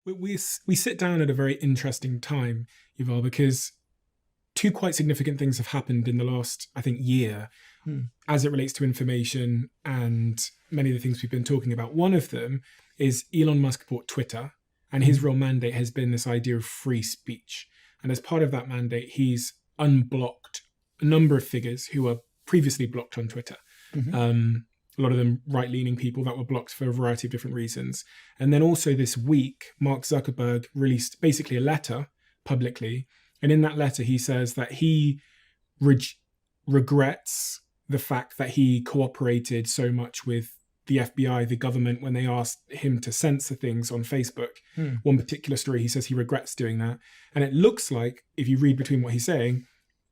we sit down at a very interesting time, Yuval, because two quite significant things have happened in the last, I think, year as it relates to information and many of the things we've been talking about. One of them is Elon Musk bought Twitter, and his real mandate has been this idea of free speech. And as part of that mandate, he's unblocked a number of figures who were previously blocked on Twitter. A lot of them right-leaning people that were blocked for a variety of different reasons. And then also this week, Mark Zuckerberg released basically a letter publicly. And in that letter, he says that he regrets the fact that he cooperated so much with the FBI, the government, when they asked him to censor things on Facebook. One particular story, he says he regrets doing that. And it looks like, if you read between what he's saying,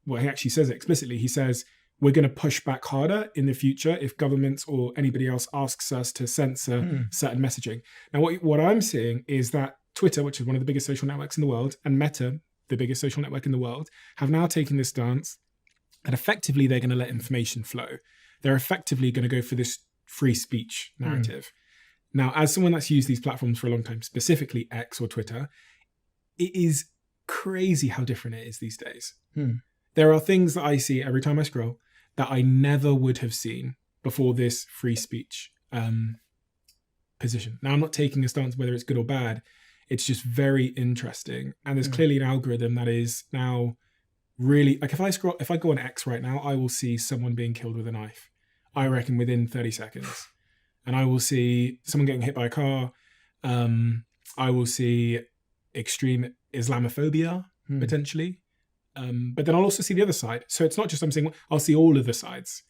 well, he actually says it explicitly. He says, we're going to push back harder in the future if governments or anybody else asks us to censor certain messaging. Now, what I'm seeing is that Twitter, which is one of the biggest social networks in the world, and Meta, the biggest social network in the world, have now taken this stance that effectively they're going to let information flow. They're effectively going to go for this free speech narrative. Now, as someone that's used these platforms for a long time, specifically X or Twitter, it is crazy how different it is these days. There are things that I see every time I scroll that I never would have seen before this free speech position. Now, I'm not taking a stance whether it's good or bad. It's just very interesting. And there's clearly an algorithm that is now really, like if I go on X right now, I will see someone being killed with a knife, I reckon within 30 seconds. And I will see someone getting hit by a car. I will see extreme Islamophobia, potentially. But then I'll also see the other side. So it's not just I'm saying, I'll see all of the sides.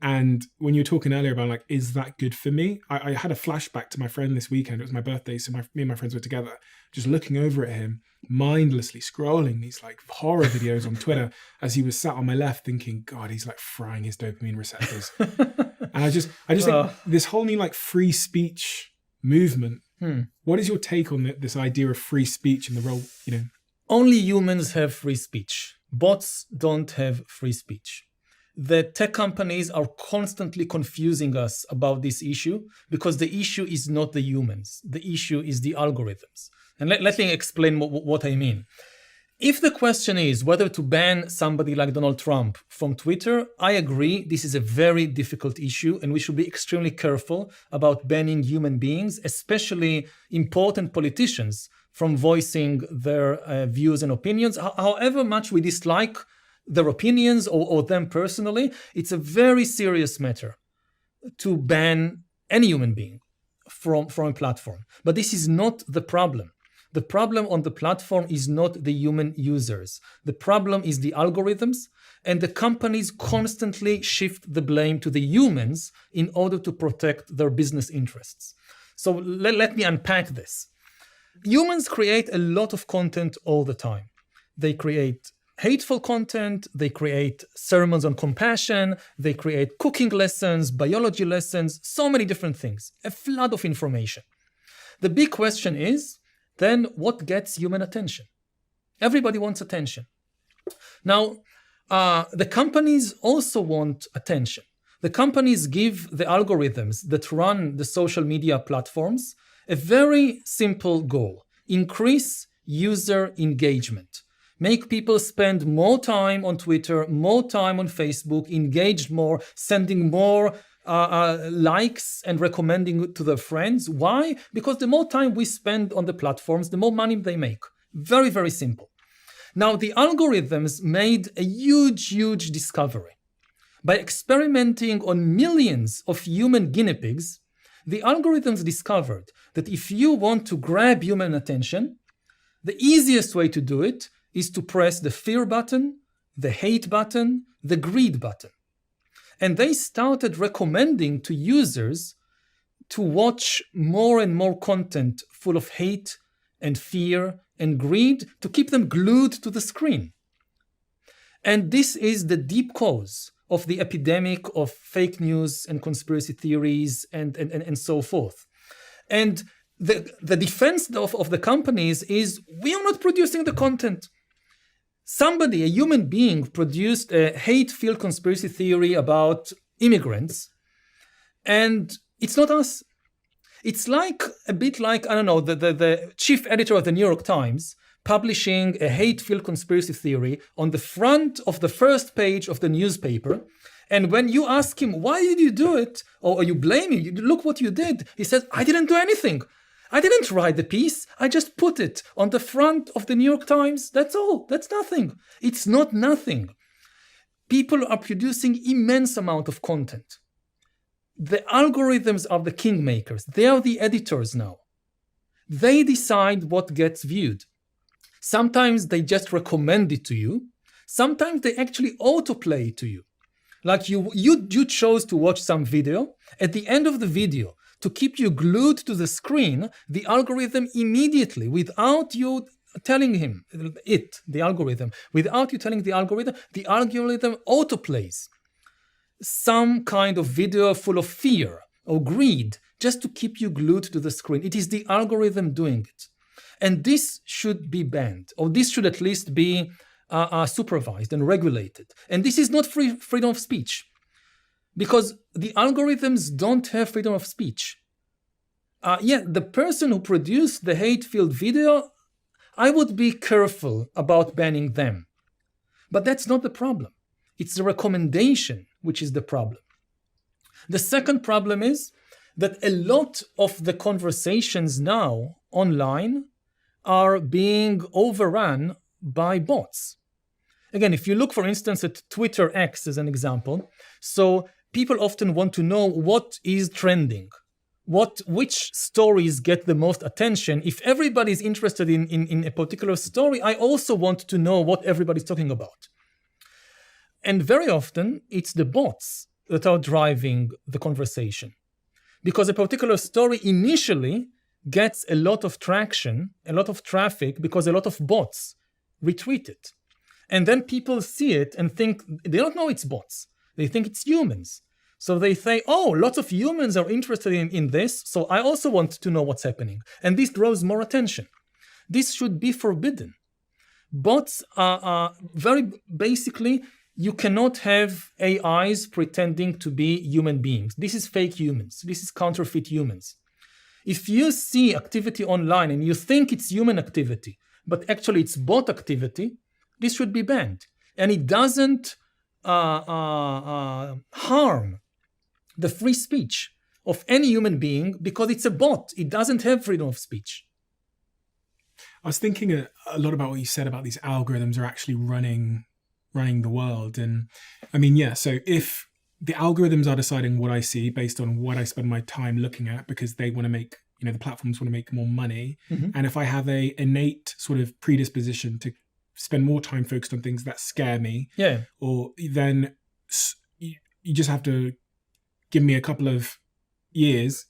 And when you were talking earlier about like, is that good for me? I had a flashback to my friend this weekend. It was my birthday. So me and my friends were together, just looking over at him, mindlessly scrolling these like horror videos on Twitter as he was sat on my left thinking, God, he's like frying his dopamine receptors. And I just think this whole new like free speech movement, what is your take on this idea of free speech and the role, Only humans have free speech. Bots don't have free speech. The tech companies are constantly confusing us about this issue because the issue is not the humans. The issue is the algorithms. And let me explain what I mean. If the question is whether to ban somebody like Donald Trump from Twitter, I agree this is a very difficult issue and we should be extremely careful about banning human beings, especially important politicians, from voicing their views and opinions. However much we dislike their opinions or them personally, it's a very serious matter to ban any human being from a platform. But this is not the problem. The problem on the platform is not the human users. The problem is the algorithms, and the companies constantly shift the blame to the humans in order to protect their business interests. So let me unpack this. Humans create a lot of content all the time. They create hateful content, they create sermons on compassion, they create cooking lessons, biology lessons, so many different things, a flood of information. The big question is, then what gets human attention? Everybody wants attention. Now, the companies also want attention. The companies give the algorithms that run the social media platforms a very simple goal: increase user engagement. Make people spend more time on Twitter, more time on Facebook, engaged more, sending more likes and recommending it to their friends. Why? Because the more time we spend on the platforms, the more money they make. Very, very simple. Now, the algorithms made a huge discovery. By experimenting on millions of human guinea pigs, the algorithms discovered that if you want to grab human attention, the easiest way to do it is to press the fear button, the hate button, the greed button. And they started recommending to users to watch more and more content full of hate and fear and greed to keep them glued to the screen. And this is the deep cause of the epidemic of fake news and conspiracy theories and so forth. And the defense of the companies is, we are not producing the content. Somebody, a human being, produced a hate-filled conspiracy theory about immigrants, and it's not us. It's like a bit like, I don't know, the chief editor of the New York Times publishing a hate-filled conspiracy theory on the front of the first page of the newspaper. And when you ask him, why did you do it? Or you blame him, look what you did. He says, I didn't do anything. I didn't write the piece. I just put it on the front of the New York Times. That's all. That's nothing. It's not nothing. People are producing immense amount of content. The algorithms are the kingmakers. They are the editors now. They decide what gets viewed. Sometimes they just recommend it to you. Sometimes they actually autoplay it to you. Like you chose to watch some video. At the end of the video, to keep you glued to the screen, the algorithm immediately, without you telling him, the algorithm, without you telling the algorithm autoplays some kind of video full of fear or greed just to keep you glued to the screen. It is the algorithm doing it. And this should be banned, or this should at least be supervised and regulated. And this is not freedom of speech, because the algorithms don't have freedom of speech. The person who produced the hate-filled video, I would be careful about banning them. But that's not the problem. It's the recommendation which is the problem. The second problem is that a lot of the conversations now online are being overrun by bots. Again, if you look, for instance, at Twitter X as an example, so people often want to know what is trending, which stories get the most attention. If everybody's interested in a particular story, I also want to know what everybody's talking about. And very often, it's the bots that are driving the conversation. Because a particular story initially gets a lot of traction, a lot of traffic, because a lot of bots retweet it. And then people see it and think, they don't know it's bots. They think it's humans. So they say, oh, lots of humans are interested in this, so I also want to know what's happening. And this draws more attention. This should be forbidden. Bots are very basically, you cannot have AIs pretending to be human beings. This is fake humans. This is counterfeit humans. If you see activity online and you think it's human activity, but actually it's bot activity, this should be banned. And it doesn't harm the free speech of any human being because it's a bot. It doesn't have freedom of speech. I was thinking a lot about what you said about these algorithms are actually running the world. And I mean, yeah, so if the algorithms are deciding what I see based on what I spend my time looking at because they want to make, the platforms want to make more money. Mm-hmm. And if I have a innate sort of predisposition to spend more time focused on things that scare me, or then you just have to give me a couple of years,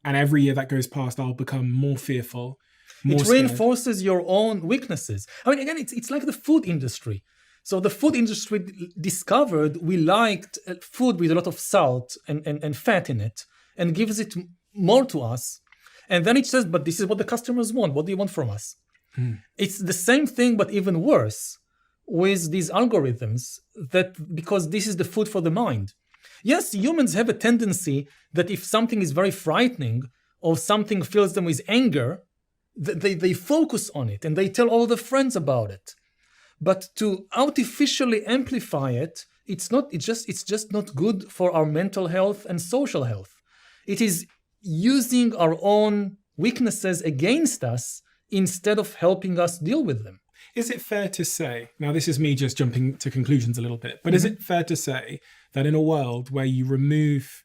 and every year that goes past, I'll become more fearful. It reinforces your own weaknesses. I mean, again, it's like the food industry. So the food industry discovered we liked food with a lot of salt and fat in it, and gives it more to us. And then it says, but this is what the customers want. What do you want from us? It's the same thing, but even worse with these algorithms, that because this is the food for the mind. Yes, humans have a tendency that if something is very frightening or something fills them with anger, they focus on it and they tell all their friends about it. But to artificially amplify it, it's just not good for our mental health and social health. It is using our own weaknesses against us instead of helping us deal with them. Is it fair to say, now this is me just jumping to conclusions a little bit, but is it fair to say that in a world where you remove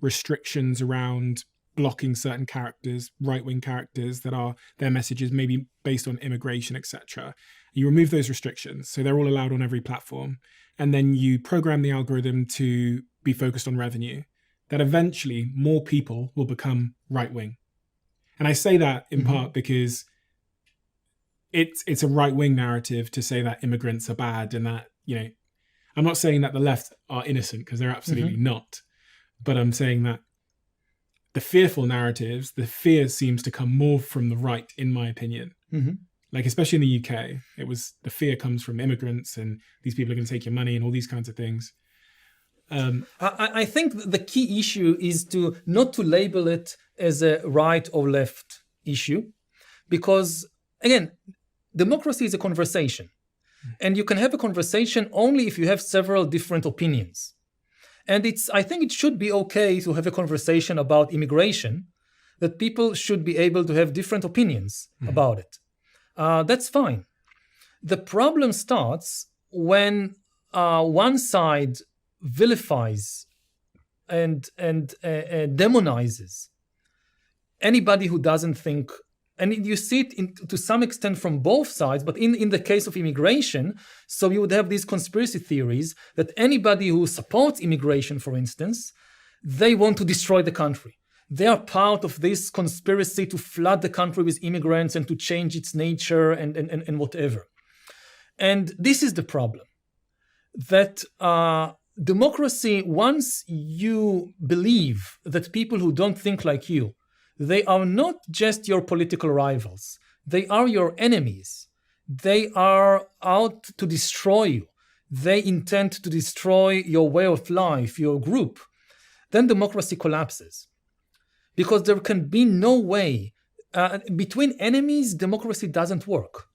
restrictions around blocking certain characters, right-wing characters that are their messages maybe based on immigration, etc., you remove those restrictions, so they're all allowed on every platform, and then you program the algorithm to be focused on revenue, that eventually more people will become right-wing? And I say that in part because it's a right-wing narrative to say that immigrants are bad and that, I'm not saying that the left are innocent because they're absolutely not, but I'm saying that the fearful narratives, the fear seems to come more from the right, in my opinion. Like, especially in the UK, the fear comes from immigrants and these people are going to take your money and all these kinds of things. I think the key issue is not to label it as a right or left issue, because again, democracy is a conversation, and you can have a conversation only if you have several different opinions. And I think it should be okay to have a conversation about immigration, that people should be able to have different opinions about it. That's fine. The problem starts when one side vilifies and demonizes anybody who doesn't think, and you see it to some extent from both sides, but in the case of immigration, so you would have these conspiracy theories that anybody who supports immigration, for instance, they want to destroy the country. They are part of this conspiracy to flood the country with immigrants and to change its nature and whatever. And this is the problem, that democracy, once you believe that people who don't think like you, they are not just your political rivals, they are your enemies. They are out to destroy you. They intend to destroy your way of life, your group. Then democracy collapses. Because there can be no way, between enemies, democracy doesn't work.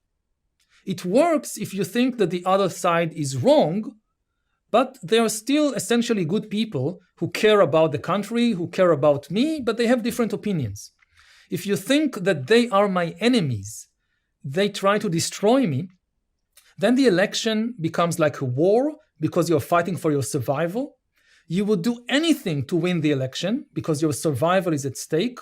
It works if you think that the other side is wrong, but they are still essentially good people who care about the country, who care about me, but they have different opinions. If you think that they are my enemies, they try to destroy me, then the election becomes like a war because you're fighting for your survival. You would do anything to win the election because your survival is at stake.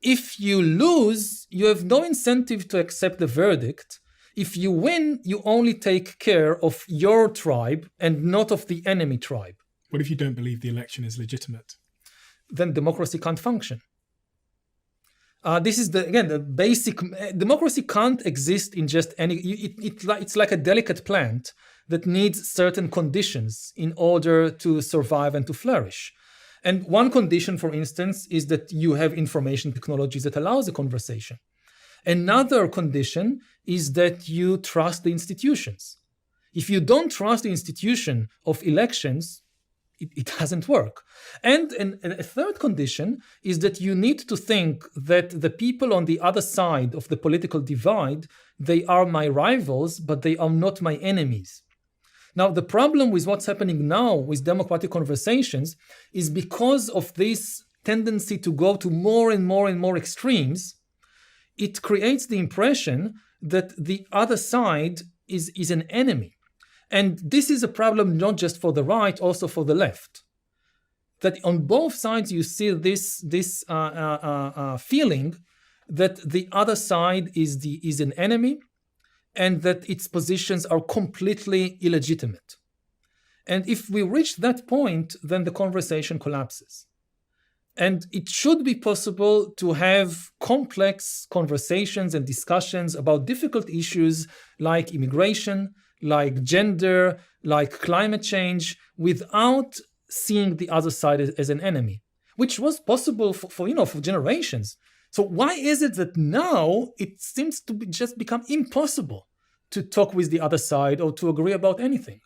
If you lose, you have no incentive to accept the verdict. If you win, you only take care of your tribe and not of the enemy tribe. What if you don't believe the election is legitimate? Then democracy can't function. This is the basic. Democracy can't exist in just any. It's like a delicate plant that needs certain conditions in order to survive and to flourish. And one condition, for instance, is that you have information technologies that allows a conversation. Another condition is that you trust the institutions. If you don't trust the institution of elections, it doesn't work. And a third condition is that you need to think that the people on the other side of the political divide, they are my rivals, but they are not my enemies. Now, the problem with what's happening now with democratic conversations is because of this tendency to go to more and more and more extremes, it creates the impression that the other side is an enemy. And this is a problem not just for the right, also for the left. That on both sides you see this feeling that the other side is an enemy and that its positions are completely illegitimate. And if we reach that point, then the conversation collapses. And it should be possible to have complex conversations and discussions about difficult issues like immigration, like gender, like climate change, without seeing the other side as an enemy, which was possible for generations. So why is it that now it seems to just become impossible to talk with the other side or to agree about anything?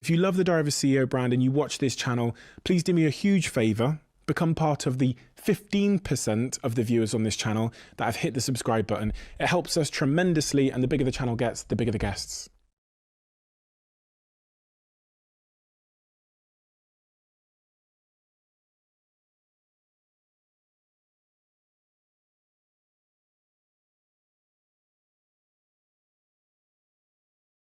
If you love the Diary of a CEO brand and you watch this channel, please do me a huge favor. Become part of the 15% of the viewers on this channel that have hit the subscribe button. It helps us tremendously, and the bigger the channel gets, the bigger the guests.